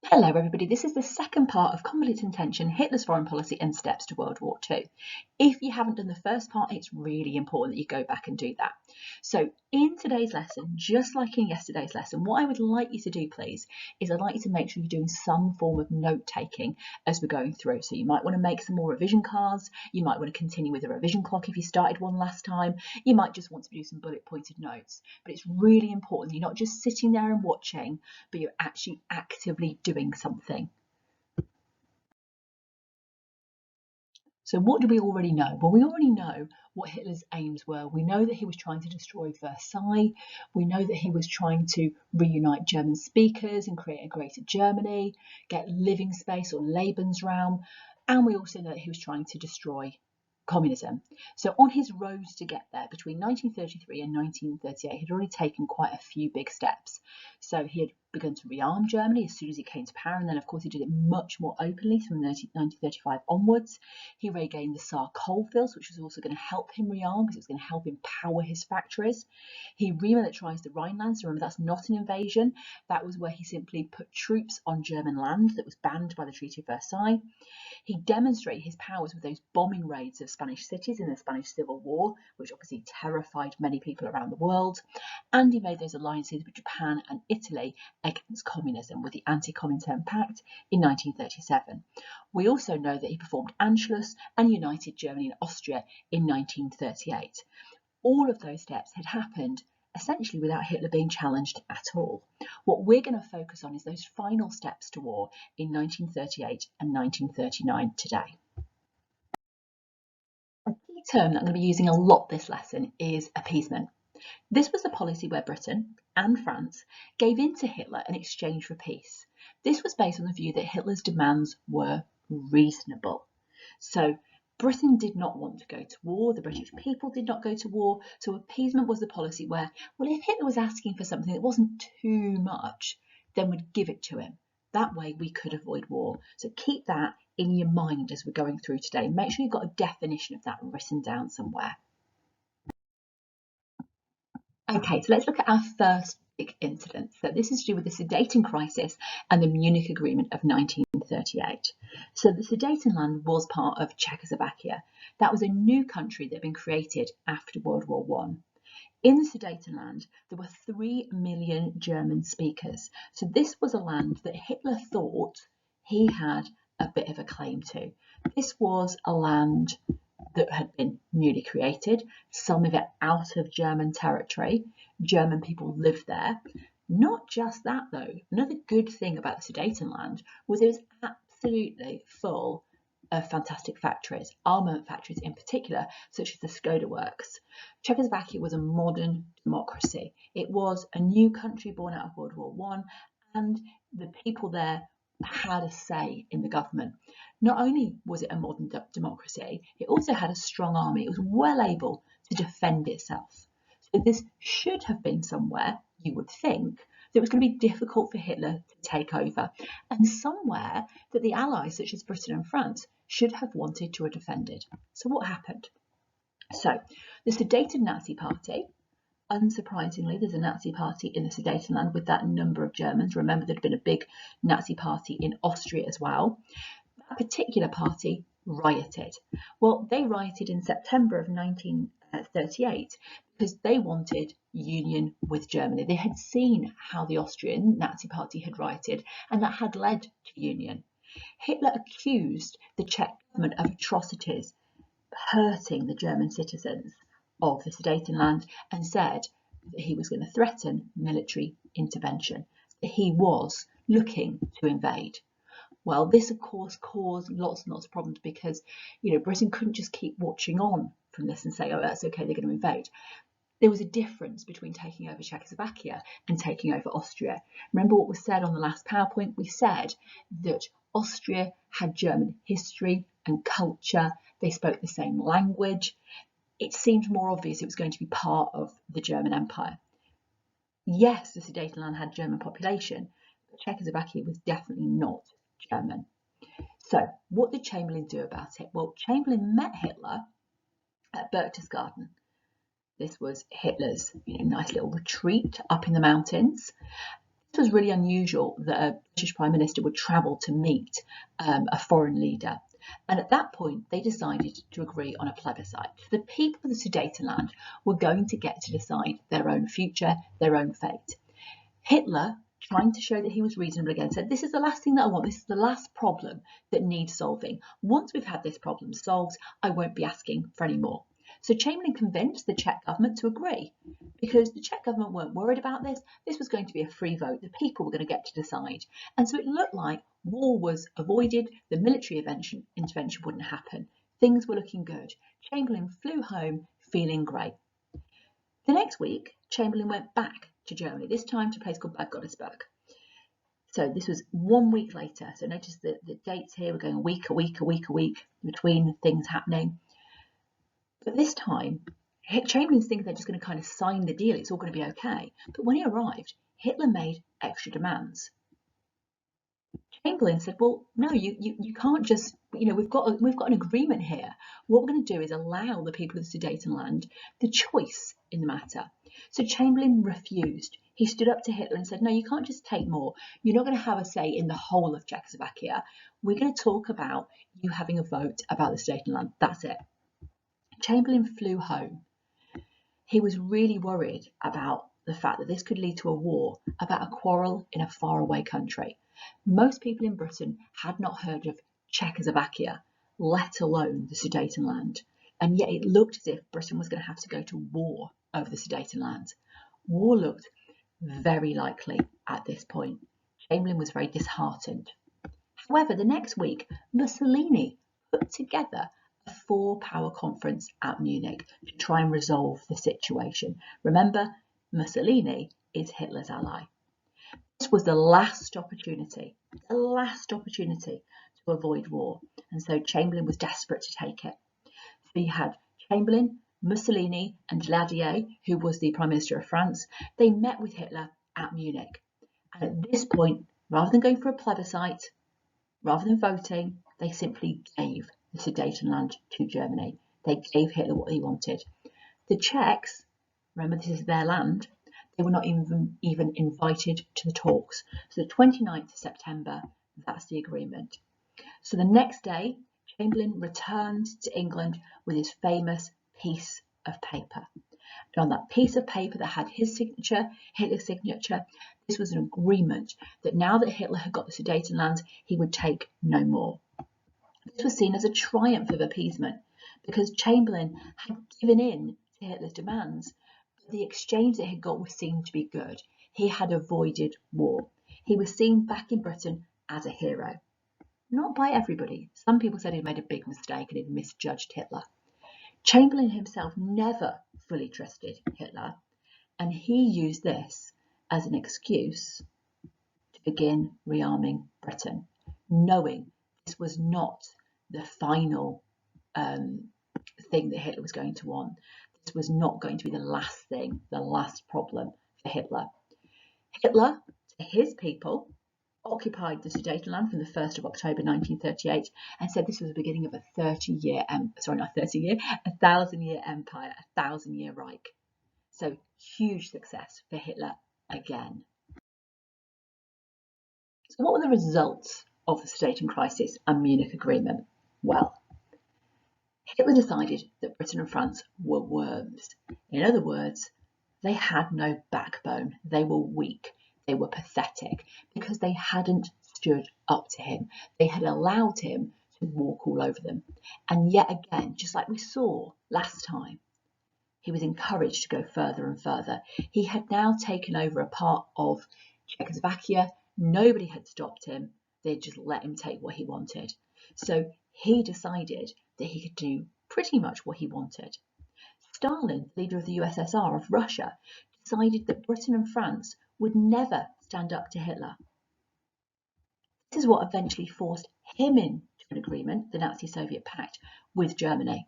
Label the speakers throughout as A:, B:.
A: Hello everybody, this is the second part of Conflict and Tension, Hitler's Foreign Policy and Steps to World War II. If you haven't done the first part, it's really important that you go back and do that. So in today's lesson, just like in yesterday's lesson, what I would like you to do, please, is I'd like you to make sure you're doing some form of note-taking as we're going through. So you might want to make some more revision cards, you might want to continue with a revision clock if you started one last time, you might just want to do some bullet-pointed notes. But it's really important you're not just sitting there and watching, but you're actually actively doing something. So what do we already know? Well, we already know what Hitler's aims were. We know that he was trying to destroy Versailles. We know that he was trying to reunite German speakers and create a greater Germany, get living space or Lebensraum. And we also know that he was trying to destroy communism. So on his road to get there between 1933 and 1938, he'd already taken quite a few big steps. So he had begun to rearm Germany as soon as he came to power, and then of course he did it much more openly from 1935 onwards. He regained the Saar coalfields, which was also going to help him rearm because it was going to help empower his factories. He remilitarized the Rhineland, so remember that's not an invasion, that was where he simply put troops on German land that was banned by the Treaty of Versailles. He demonstrated his powers with those bombing raids of Spanish cities in the Spanish Civil War, which obviously terrified many people around the world. And he made those alliances with Japan and Italy against communism with the Anti-Comintern Pact in 1937. We also know that he performed Anschluss and united Germany and Austria in 1938. All of those steps had happened essentially without Hitler being challenged at all. What we're going to focus on is those final steps to war in 1938 and 1939 today. A key term that I'm going to be using a lot this lesson is appeasement. This was a policy where Britain and France gave in to Hitler in exchange for peace. This was based on the view that Hitler's demands were reasonable. So Britain did not want to go to war, the British people did not go to war, so appeasement was the policy where, well, if Hitler was asking for something that wasn't too much, then we'd give it to him. That way we could avoid war. So keep that in your mind as we're going through today. Make sure you've got a definition of that written down somewhere. Okay, so let's look at our first big incident. So this is to do with the Sudeten crisis and the Munich Agreement of 1938. So the Sudetenland was part of Czechoslovakia. That was a new country that had been created after World War I. In the Sudetenland, there were 3 million German speakers. So this was a land that Hitler thought he had a bit of a claim to. This was a land that had been newly created, some of it out of German territory. German people lived there. Not just that though, another good thing about the Sudetenland was it was absolutely full of fantastic factories, armament factories in particular, such as the Skoda works. Czechoslovakia was a modern democracy. It was a new country born out of World War I, and the people there had a say in the government. Not only was it a modern democracy, it also had a strong army. It was well able to defend itself. So this should have been somewhere, you would think, that it was going to be difficult for Hitler to take over, and somewhere that the Allies, such as Britain and France, should have wanted to have defended. So what happened? So the Sudeten Nazi Party, unsurprisingly, there's a Nazi party in the Sudetenland with that number of Germans. Remember, there'd been a big Nazi party in Austria as well. That particular party rioted. Well, they rioted in September of 1938 because they wanted union with Germany. They had seen how the Austrian Nazi party had rioted, and that had led to union. Hitler accused the Czech government of atrocities, hurting the German citizens of the Sudetenland, and said that he was going to threaten military intervention, that he was looking to invade. Well, this of course caused lots and lots of problems because, Britain couldn't just keep watching on from this and say, oh, that's okay, they're going to invade. There was a difference between taking over Czechoslovakia and taking over Austria. Remember what was said on the last PowerPoint? We said that Austria had German history and culture. They spoke the same language. It seemed more obvious it was going to be part of the German Empire. Yes, the Sudetenland had German population, but Czechoslovakia was definitely not German. So what did Chamberlain do about it? Well, Chamberlain met Hitler at Berchtesgaden. This was Hitler's nice little retreat up in the mountains. This This was really unusual that a British Prime Minister would travel to meet a foreign leader. And at that point, they decided to agree on a plebiscite. The people of the Sudetenland were going to get to decide their own future, their own fate. Hitler, trying to show that he was reasonable again, said, this is the last thing that I want. This is the last problem that needs solving. Once we've had this problem solved, I won't be asking for any more. So Chamberlain convinced the Czech government to agree, because the Czech government weren't worried about this. This was going to be a free vote. The people were going to get to decide. And so it looked like war was avoided. The military intervention wouldn't happen. Things were looking good. Chamberlain flew home feeling great. The next week, Chamberlain went back to Germany, this time to a place called Bad Godesberg. So this was 1 week later. So notice the dates here. We're going a week between things happening. But this time, Chamberlain's thinking they're just going to kind of sign the deal. It's all going to be okay. But when he arrived, Hitler made extra demands. Chamberlain said, well, no, you can't just, we've got an agreement here. What we're going to do is allow the people of the Sudetenland the choice in the matter. So Chamberlain refused. He stood up to Hitler and said, no, you can't just take more. You're not going to have a say in the whole of Czechoslovakia. We're going to talk about you having a vote about the Sudetenland. That's it. Chamberlain flew home. He was really worried about the fact that this could lead to a war, about a quarrel in a faraway country. Most people in Britain had not heard of Czechoslovakia, let alone the Sudetenland, and yet it looked as if Britain was going to have to go to war over the Sudetenland. War looked very likely at this point. Chamberlain was very disheartened. However, the next week, Mussolini put together a four-power conference at Munich to try and resolve the situation. Remember, Mussolini is Hitler's ally. This was the last opportunity to avoid war, and so Chamberlain was desperate to take it. So you had Chamberlain, Mussolini and Daladier, who was the Prime Minister of France. They met with Hitler at Munich, and at this point, rather than going for a plebiscite, rather than voting, they simply gave the Sudetenland to Germany. They gave Hitler what he wanted. The Czechs, remember this is their land, they were not even invited to the talks. So the 29th of September, that's the agreement. So the next day, Chamberlain returned to England with his famous piece of paper. And on that piece of paper that had his signature, Hitler's signature, this was an agreement that now that Hitler had got the Sudetenland, he would take no more. This was seen as a triumph of appeasement because Chamberlain had given in to Hitler's demands, but the exchange that he got was seen to be good. He had avoided war. He was seen back in Britain as a hero. Not by everybody. Some people said he'd made a big mistake and he'd misjudged Hitler. Chamberlain himself never fully trusted Hitler, and he used this as an excuse to begin rearming Britain, knowing this was not the final thing that Hitler was going to want. This was not going to be the last thing, the last problem for Hitler. Hitler, to his people, occupied the Sudetenland from the 1st of October 1938 and said this was the beginning of a 1,000-year empire, a 1,000-year Reich. So huge success for Hitler again. So what were the results of the Sudeten crisis and Munich agreement? Well, Hitler decided that Britain and France were worms. In other words, they had no backbone. They were weak. They were pathetic because they hadn't stood up to him. They had allowed him to walk all over them. And yet again, just like we saw last time, he was encouraged to go further and further. He had now taken over a part of Czechoslovakia. Nobody had stopped him. They just let him take what he wanted. So he decided that he could do pretty much what he wanted. Stalin, leader of the USSR, of Russia, decided that Britain and France would never stand up to Hitler. This is what eventually forced him into an agreement, the Nazi-Soviet pact, with Germany.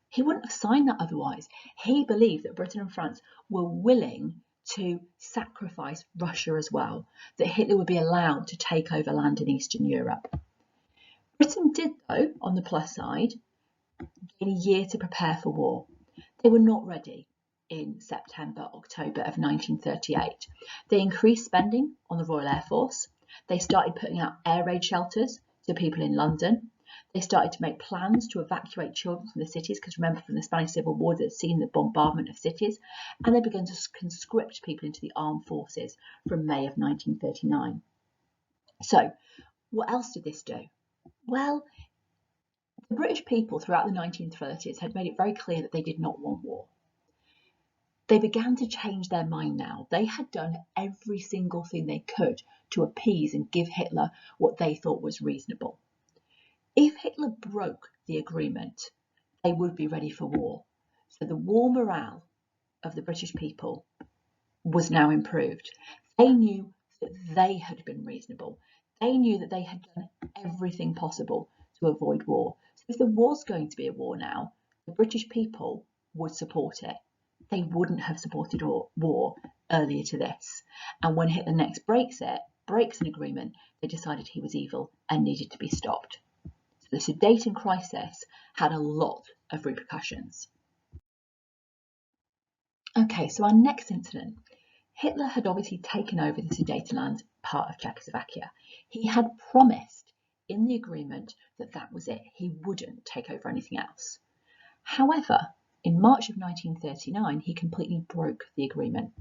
A: He wouldn't have signed that otherwise. He believed that Britain and France were willing to sacrifice Russia as well, that Hitler would be allowed to take over land in Eastern Europe. Britain did, though, on the plus side, gain a year to prepare for war. They were not ready. in September, October of 1938. They increased spending on the Royal Air Force. They started putting out air raid shelters to people in London. They started to make plans to evacuate children from the cities, because remember, from the Spanish Civil War, they'd seen the bombardment of cities, and they began to conscript people into the armed forces from May of 1939. So, what else did this do? Well, the British people throughout the 1930s had made it very clear that they did not want war. They began to change their mind now. They had done every single thing they could to appease and give Hitler what they thought was reasonable. If Hitler broke the agreement, they would be ready for war. So the war morale of the British people was now improved. They knew that they had been reasonable. They knew that they had done everything possible to avoid war. So if there was going to be a war now, the British people would support it. They wouldn't have supported war earlier to this. And when Hitler next breaks an agreement, they decided he was evil and needed to be stopped. So the Sudeten crisis had a lot of repercussions. Okay, so our next incident. Hitler had obviously taken over the Sudetenland part of Czechoslovakia. He had promised in the agreement that that was it. He wouldn't take over anything else. However, in March of 1939, he completely broke the agreement.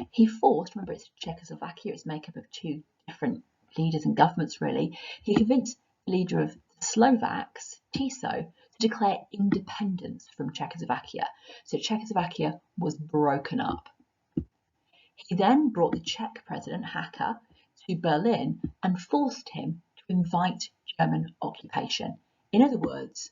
A: He forced, remember it's Czechoslovakia, it's made up of two different leaders and governments really, he convinced the leader of the Slovaks, Tiso, to declare independence from Czechoslovakia. So Czechoslovakia was broken up. He then brought the Czech president, Hacha, to Berlin and forced him to invite German occupation. In other words,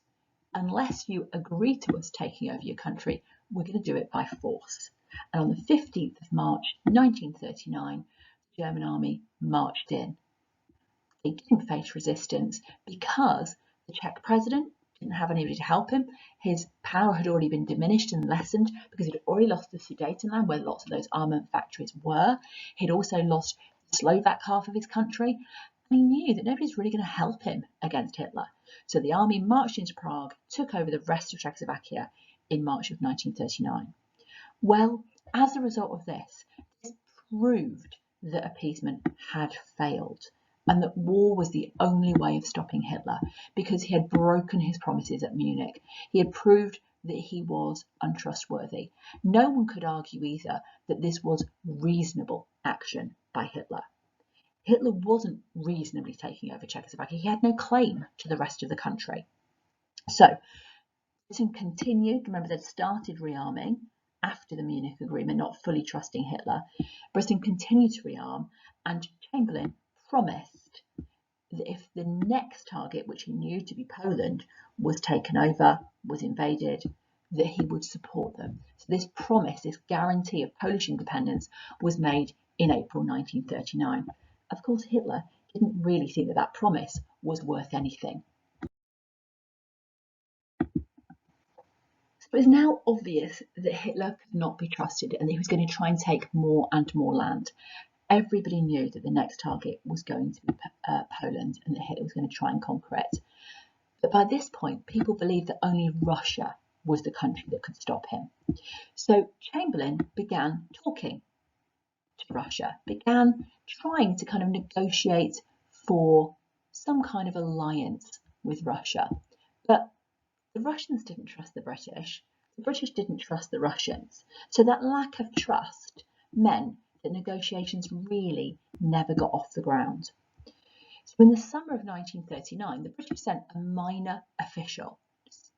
A: unless you agree to us taking over your country, we're going to do it by force. And on the 15th of March 1939, the German army marched in. They didn't face resistance because the Czech president didn't have anybody to help him. His power had already been diminished and lessened because he'd already lost the Sudetenland, where lots of those armament factories were. He'd also lost the Slovak half of his country. And he knew that nobody's really going to help him against Hitler. So the army marched into Prague, took over the rest of Czechoslovakia in March of 1939. Well, as a result of this proved that appeasement had failed and that war was the only way of stopping Hitler, because he had broken his promises at Munich. He had proved that he was untrustworthy. No one could argue either that this was reasonable action by Hitler. Hitler wasn't reasonably taking over Czechoslovakia. He had no claim to the rest of the country. So Britain continued. Remember, they'd started rearming after the Munich Agreement, not fully trusting Hitler. Britain continued to rearm, and Chamberlain promised that if the next target, which he knew to be Poland, was taken over, was invaded, that he would support them. So this promise, this guarantee of Polish independence, was made in April 1939. Of course, Hitler didn't really think that that promise was worth anything. So it was now obvious that Hitler could not be trusted and that he was going to try and take more and more land. Everybody knew that the next target was going to be Poland and that Hitler was going to try and conquer it. But by this point, people believed that only Russia was the country that could stop him. So Chamberlain began talking to Russia, began trying to kind of negotiate for some kind of alliance with Russia. But the Russians didn't trust the British didn't trust the Russians. So that lack of trust meant that negotiations really never got off the ground. So in the summer of 1939, the British sent a minor official.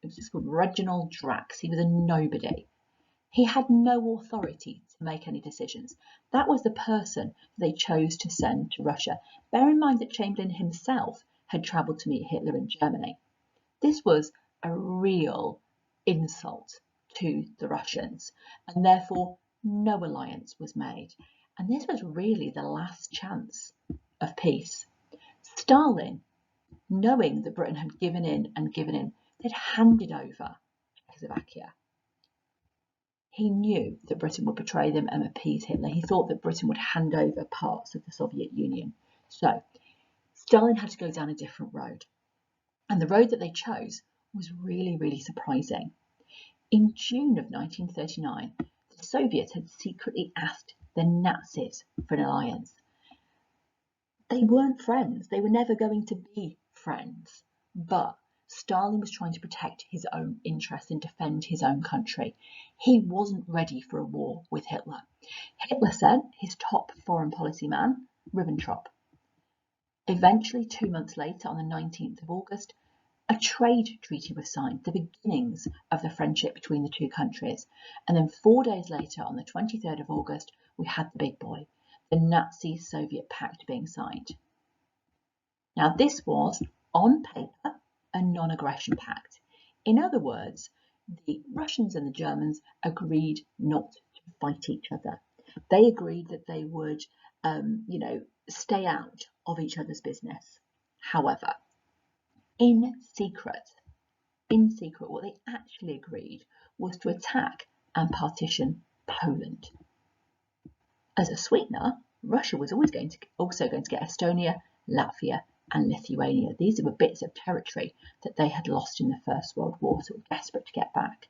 A: It was just called Reginald Drax. He was a nobody. He had no authority to make any decisions. That was the person they chose to send to Russia. Bear in mind that Chamberlain himself had travelled to meet Hitler in Germany. This was a real insult to the Russians, and therefore no alliance was made. And this was really the last chance of peace. Stalin, knowing that Britain had given in, they'd handed over Czechoslovakia. He knew that Britain would betray them and appease Hitler. He thought that Britain would hand over parts of the Soviet Union. So Stalin had to go down a different road. And the road that they chose was really, really surprising. In June of 1939, the Soviets had secretly asked the Nazis for an alliance. They weren't friends. They were never going to be friends. But Stalin was trying to protect his own interests and defend his own country. He wasn't ready for a war with Hitler. Hitler sent his top foreign policy man, Ribbentrop. Eventually, 2 months later, on the 19th of August, a trade treaty was signed, the beginnings of the friendship between the two countries. And then 4 days later, on the 23rd of August, we had the big boy, the Nazi-Soviet Pact being signed. Now, this was, on paper, a non-aggression pact. In other words, the Russians and the Germans agreed not to fight each other. They agreed that they would, stay out of each other's business. However, in secret, what they actually agreed was to attack and partition Poland. As a sweetener, Russia was also going to get Estonia, Latvia, and Lithuania. These were bits of territory that they had lost in the First World War, so were desperate to get back.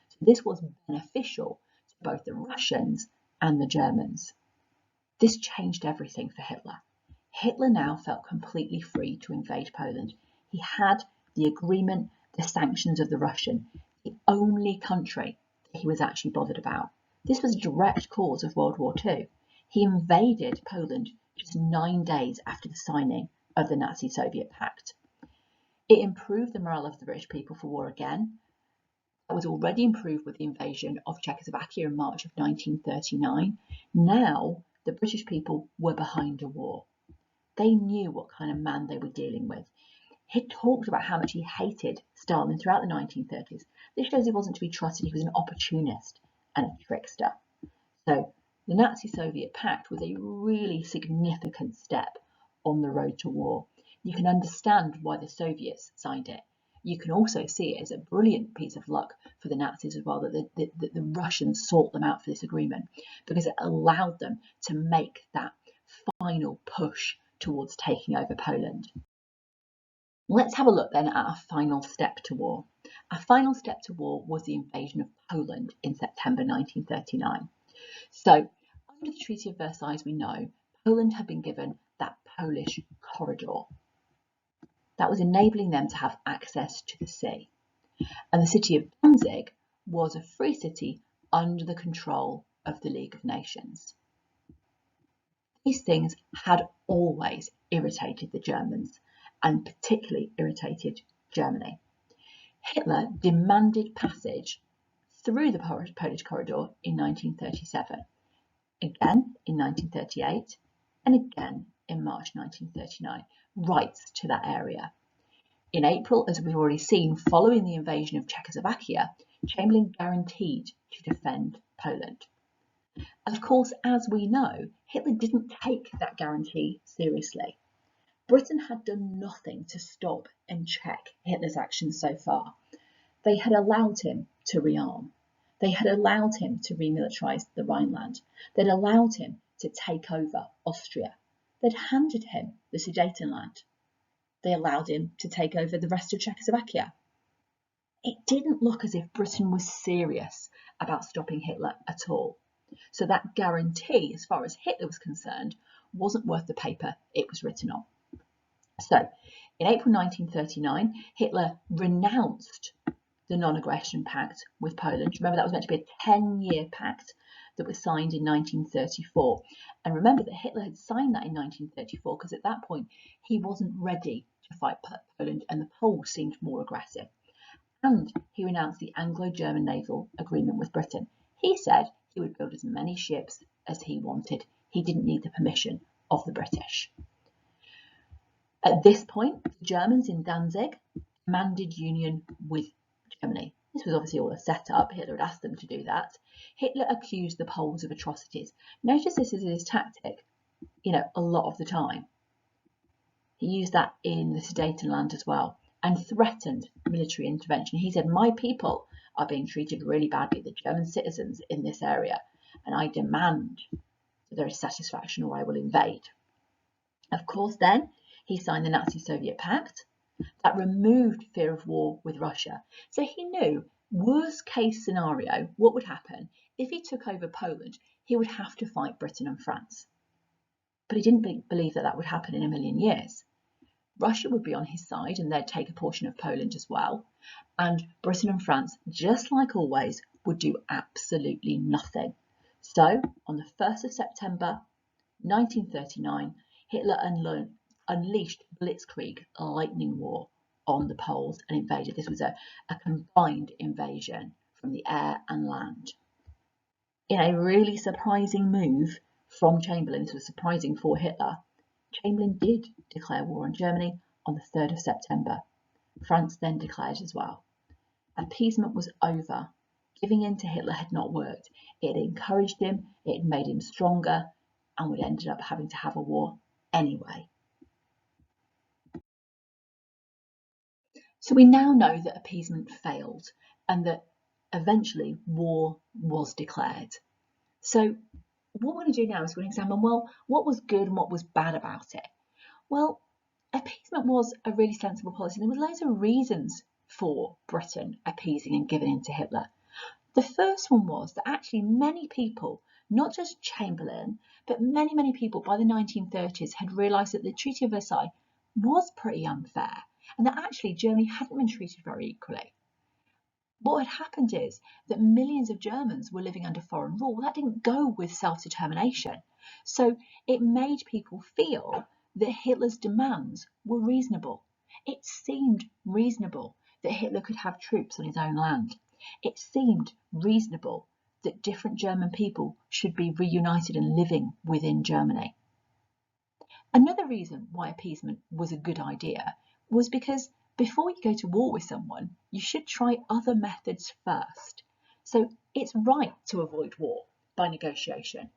A: So this was beneficial to both the Russians and the Germans. This changed everything for Hitler. Hitler now felt completely free to invade Poland. He had the agreement, the sanctions of the Russian, the only country that he was actually bothered about. This was a direct cause of World War II. He invaded Poland just 9 days after the signing of the Nazi-Soviet Pact. It improved the morale of the British people for war again. That was already improved with the invasion of Czechoslovakia in March of 1939. Now, the British people were behind a war. They knew what kind of man they were dealing with. He talked about how much he hated Stalin throughout the 1930s. This shows he wasn't to be trusted. He was an opportunist and a trickster. So the Nazi-Soviet Pact was a really significant step on the road to war. You can understand why the Soviets signed it. You can also see it as a brilliant piece of luck for the Nazis as well, that the Russians sought them out for this agreement, because it allowed them to make that final push towards taking over Poland. Let's have a look then at our final step to war. Our final step to war was the invasion of Poland in September 1939. So, under the Treaty of Versailles, we know Poland had been given that Polish corridor. That was enabling them to have access to the sea. And the city of Danzig was a free city under the control of the League of Nations. These things had always irritated the Germans, and particularly irritated Germany. Hitler demanded passage through the Polish corridor in 1937, again in 1938, and again in March 1939, rights to that area. In April, as we've already seen, following the invasion of Czechoslovakia, Chamberlain guaranteed to defend Poland. Of course, as we know, Hitler didn't take that guarantee seriously. Britain had done nothing to stop and check Hitler's actions so far. They had allowed him to rearm. They had allowed him to remilitarise the Rhineland. They'd allowed him to take over Austria. They'd handed him the Sudetenland. They allowed him to take over the rest of Czechoslovakia. It didn't look as if Britain was serious about stopping Hitler at all. So that guarantee, as far as Hitler was concerned, wasn't worth the paper it was written on. So, in April 1939, Hitler renounced the non-aggression pact with Poland. Remember, that was meant to be a 10-year pact that was signed in 1934. And remember that Hitler had signed that in 1934 because at that point he wasn't ready to fight Poland, and the Poles seemed more aggressive. And he renounced the Anglo-German naval agreement with Britain. He said he would build as many ships as he wanted. He didn't need the permission of the British. At this point, the Germans in Danzig demanded union with Germany. This was obviously all a setup. Hitler had asked them to do that. Hitler accused the Poles of atrocities. Notice this is his tactic, a lot of the time. He used that in the Sudetenland as well, and threatened military intervention. He said, my people are being treated really badly, the German citizens in this area, and I demand that there is satisfaction or I will invade. Of course, then, he signed the Nazi-Soviet Pact. That removed fear of war with Russia. So he knew, worst case scenario, what would happen if he took over Poland, he would have to fight Britain and France. But he didn't believe that that would happen in a million years. Russia would be on his side and they'd take a portion of Poland as well. And Britain and France, just like always, would do absolutely nothing. So, on the 1st of September 1939, Hitler unleashed Blitzkrieg, a lightning war, on the Poles and invaded. This was a combined invasion from the air and land. In a really surprising move from Chamberlain, this was surprising for Hitler, Chamberlain did declare war on Germany on the 3rd of September. France then declared as well. Appeasement was over. Giving in to Hitler had not worked. It encouraged him, it made him stronger, and we ended up having to have a war anyway. So we now know that appeasement failed and that eventually war was declared. So what we're going to do now is we're going to examine, well, what was good and what was bad about it? Well, appeasement was a really sensible policy. There were loads of reasons for Britain appeasing and giving in to Hitler. The first one was that actually many people, not just Chamberlain, but many people by the 1930s had realised that the Treaty of Versailles was pretty unfair and that actually Germany hadn't been treated very equally. What had happened is that millions of Germans were living under foreign rule. That didn't go with self-determination. So it made people feel that Hitler's demands were reasonable. It seemed reasonable that Hitler could have troops on his own land. It seemed reasonable that different German people should be reunited and living within Germany. Another reason why appeasement was a good idea was because before you go to war with someone, you should try other methods first. So it's right to avoid war by negotiation.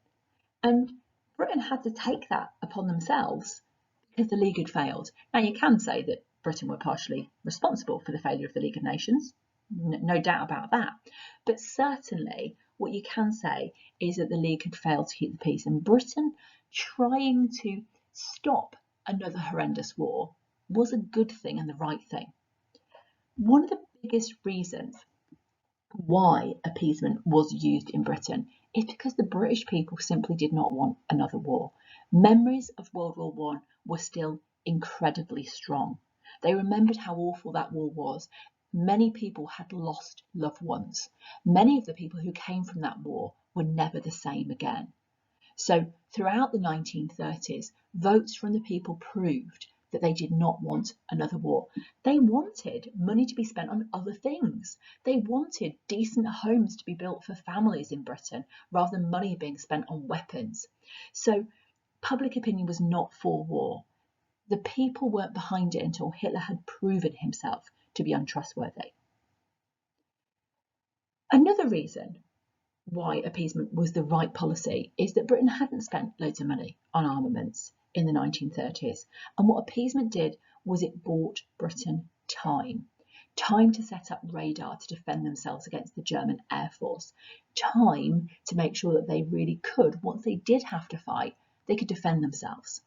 A: And Britain had to take that upon themselves because the League had failed. Now you can say that Britain were partially responsible for the failure of the League of Nations, no doubt about that. But certainly what you can say is that the League had failed to keep the peace, and Britain trying to stop another horrendous war was a good thing and the right thing. One of the biggest reasons why appeasement was used in Britain is because the British people simply did not want another war. Memories of World War I were still incredibly strong. They remembered how awful that war was. Many people had lost loved ones. Many of the people who came from that war were never the same again. So throughout the 1930s, votes from the people proved that they did not want another war. They wanted money to be spent on other things. They wanted decent homes to be built for families in Britain rather than money being spent on weapons. So public opinion was not for war. The people weren't behind it until Hitler had proven himself to be untrustworthy. Another reason why appeasement was the right policy is that Britain hadn't spent loads of money on armaments in the 1930s. And what appeasement did was it bought Britain time to set up radar to defend themselves against the German Air Force, time to make sure that they really could, once they did have to fight, they could defend themselves.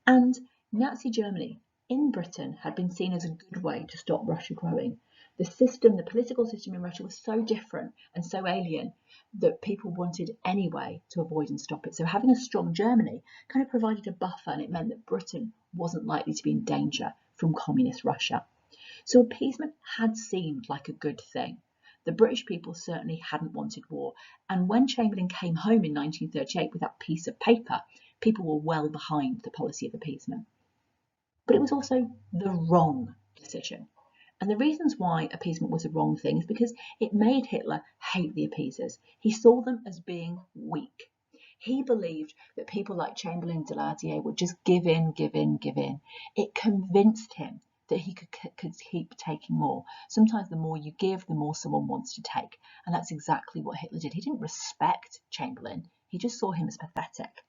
A: And Nazi Germany in Britain had been seen as a good way to stop Russia growing. The political system in Russia was so different and so alien that people wanted any way to avoid and stop it. So having a strong Germany kind of provided a buffer, and it meant that Britain wasn't likely to be in danger from communist Russia. So appeasement had seemed like a good thing. The British people certainly hadn't wanted war. And when Chamberlain came home in 1938 with that piece of paper, people were well behind the policy of appeasement. But it was also the wrong decision. And the reasons why appeasement was a wrong thing is because it made Hitler hate the appeasers. He saw them as being weak. He believed that people like Chamberlain and Daladier would just give in. It convinced him that he could keep taking more. Sometimes the more you give, the more someone wants to take. And that's exactly what Hitler did. He didn't respect Chamberlain. He just saw him as pathetic.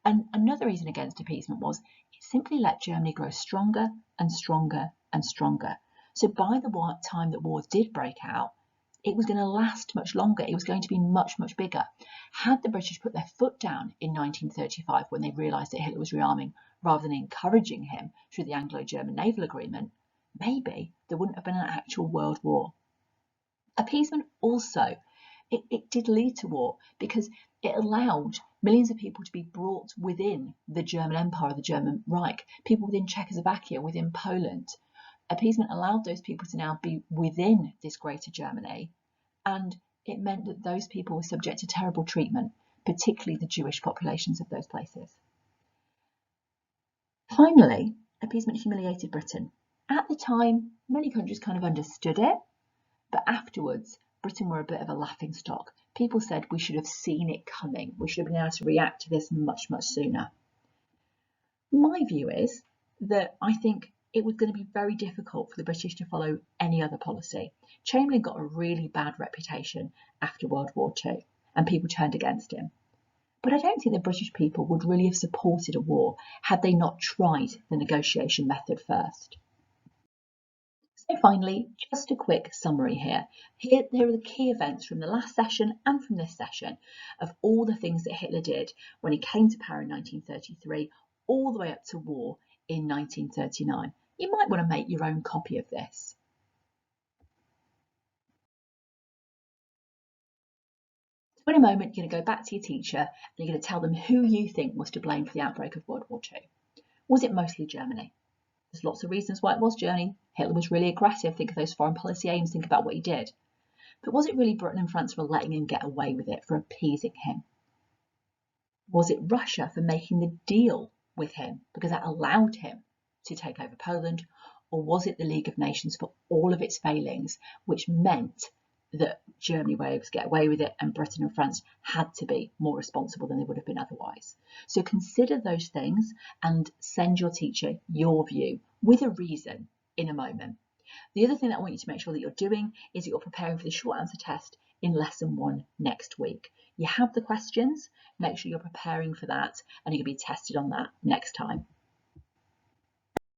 A: And another reason against appeasement was it simply let Germany grow stronger and stronger and stronger. So by the time that wars did break out, it was going to last much longer. It was going to be much bigger. Had the British put their foot down in 1935 when they realised that Hitler was rearming rather than encouraging him through the Anglo-German naval agreement, maybe there wouldn't have been an actual world war. Appeasement also it did lead to war because it allowed millions of people to be brought within the German Empire, the German Reich, people within Czechoslovakia, within Poland. Appeasement allowed those people to now be within this greater Germany, and it meant that those people were subject to terrible treatment, particularly the Jewish populations of those places. Finally, appeasement humiliated Britain. At the time, many countries kind of understood it, but afterwards, Britain were a bit of a laughingstock. People said we should have seen it coming. We should have been able to react to this much, much sooner. My view is that I think it was going to be very difficult for the British to follow any other policy. Chamberlain got a really bad reputation after World War II, and people turned against him. But I don't think the British people would really have supported a war had they not tried the negotiation method first. So finally, just a quick summary here. Here are the key events from the last session and from this session of all the things that Hitler did when he came to power in 1933, all the way up to war in 1939. You might want to make your own copy of this. So in a moment, you're going to go back to your teacher and you're going to tell them who you think was to blame for the outbreak of World War II. Was it mostly Germany? There's lots of reasons why it was Germany. Hitler was really aggressive. Think of those foreign policy aims. Think about what he did. But was it really Britain and France for letting him get away with it, for appeasing him? Was it Russia for making the deal with him because that allowed him to take over Poland? Or was it the League of Nations for all of its failings, which meant that Germany were able to get away with it and Britain and France had to be more responsible than they would have been otherwise? So consider those things and send your teacher your view with a reason in a moment. The other thing that I want you to make sure that you're doing is that you're preparing for the short answer test in lesson 1 next week. You have the questions, make sure you're preparing for that and you're going to be tested on that next time.